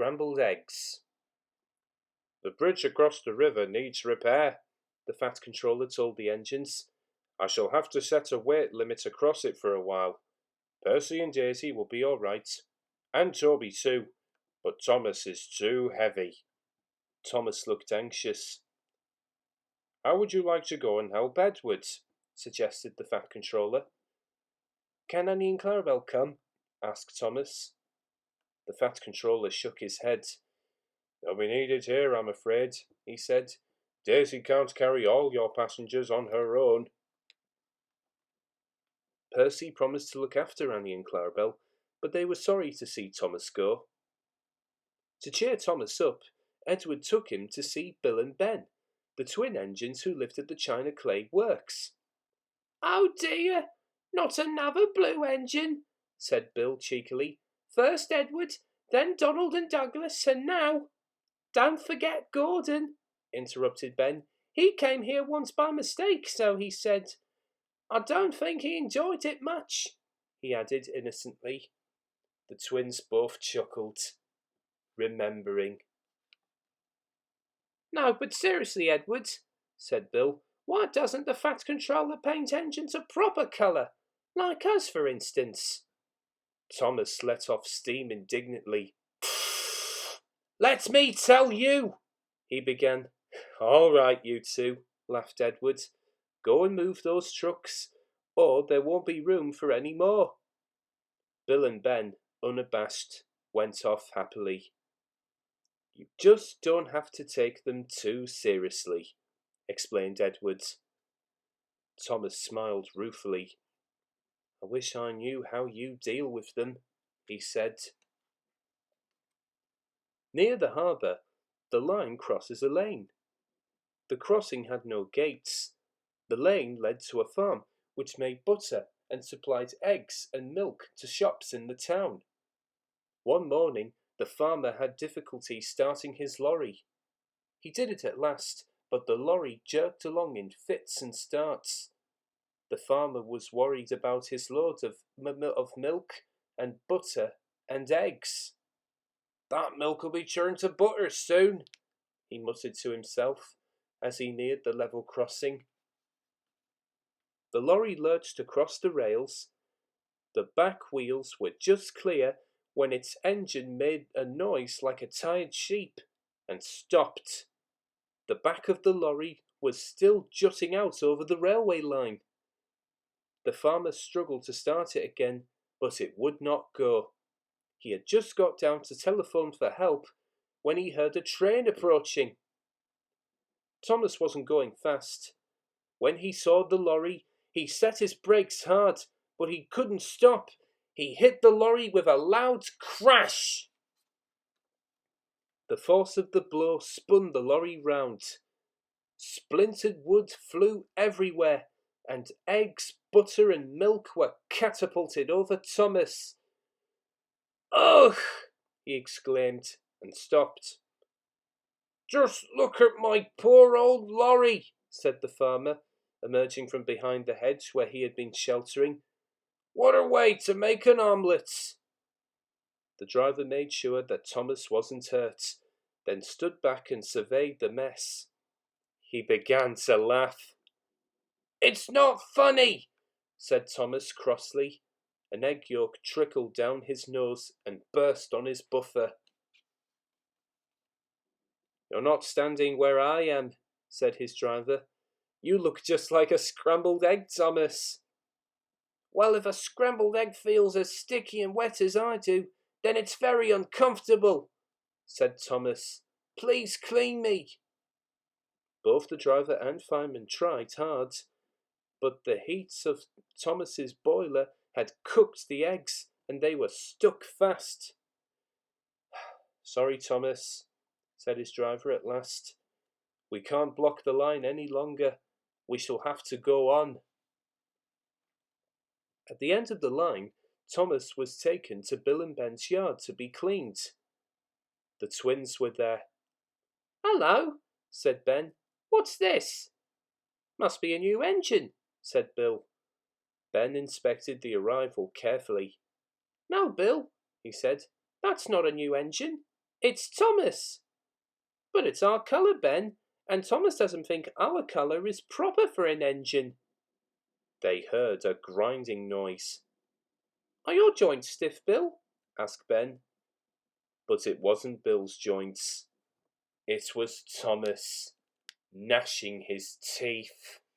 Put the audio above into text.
Scrambled eggs. The bridge across the river needs repair, the Fat Controller told the engines. I shall have to set a weight limit across it for a while. Percy and Daisy will be all right, and Toby too, but Thomas is too heavy. Thomas looked anxious. How would you like to go and help Edward? Suggested the Fat Controller. Can Annie and Clarabel come? Asked Thomas. The Fat Controller shook his head. They'll be needed here, I'm afraid, he said. Daisy can't carry all your passengers on her own. Percy promised to look after Annie and Clarabel, but they were sorry to see Thomas go. To cheer Thomas up, Edward took him to see Bill and Ben, the twin engines who lived at the China Clay Works. Oh dear, not another blue engine, said Bill cheekily. First Edward, then Donald and Douglas, and now... Don't forget Gordon, interrupted Ben. He came here once by mistake, so he said. I don't think he enjoyed it much, he added innocently. The twins both chuckled, remembering. No, but seriously, Edward, said Bill, why doesn't the Fat Controller paint engines a proper colour, like us, for instance? Thomas let off steam indignantly. Let me tell you, he began. All right, you two, laughed Edward. Go and move those trucks, or there won't be room for any more. Bill and Ben, unabashed, went off happily. You just don't have to take them too seriously, explained Edward. Thomas smiled ruefully. I wish I knew how you deal with them, he said. Near the harbour, the line crosses a lane. The crossing had no gates. The lane led to a farm which made butter and supplied eggs and milk to shops in the town. One morning, the farmer had difficulty starting his lorry. He did it at last, but the lorry jerked along in fits and starts. The farmer was worried about his load of milk and butter and eggs. That milk will be turned to butter soon, he muttered to himself as he neared the level crossing. The lorry lurched across the rails. The back wheels were just clear when its engine made a noise like a tired sheep and stopped. The back of the lorry was still jutting out over the railway line. The farmer struggled to start it again, but it would not go. He had just got down to telephone for help when he heard a train approaching. Thomas wasn't going fast. When he saw the lorry, he set his brakes hard, but he couldn't stop. He hit the lorry with a loud crash. The force of the blow spun the lorry round. Splintered wood flew everywhere, and eggs, butter and milk were catapulted over Thomas. Ugh! He exclaimed, and stopped. Just look at my poor old lorry, said the farmer, emerging from behind the hedge where he had been sheltering. What a way to make an omelette! The driver made sure that Thomas wasn't hurt, then stood back and surveyed the mess. He began to laugh. It's not funny, said Thomas crossly. An egg yolk trickled down his nose and burst on his buffer. You're not standing where I am, said his driver. You look just like a scrambled egg, Thomas. Well, if a scrambled egg feels as sticky and wet as I do, then it's very uncomfortable, said Thomas. Please clean me. Both the driver and fireman tried hard, but the heat of Thomas's boiler had cooked the eggs, and they were stuck fast. Sorry, Thomas, said his driver at last. We can't block the line any longer. We shall have to go on. At the end of the line, Thomas was taken to Bill and Ben's yard to be cleaned. The twins were there. Hello, said Ben. What's this? Must be a new engine, said Bill. Ben inspected the arrival carefully. No, Bill, he said. That's not a new engine. It's Thomas! But it's our colour, Ben, and Thomas doesn't think our colour is proper for an engine. They heard a grinding noise. Are your joints stiff, Bill? asked Ben. But it wasn't Bill's joints. It was Thomas, gnashing his teeth.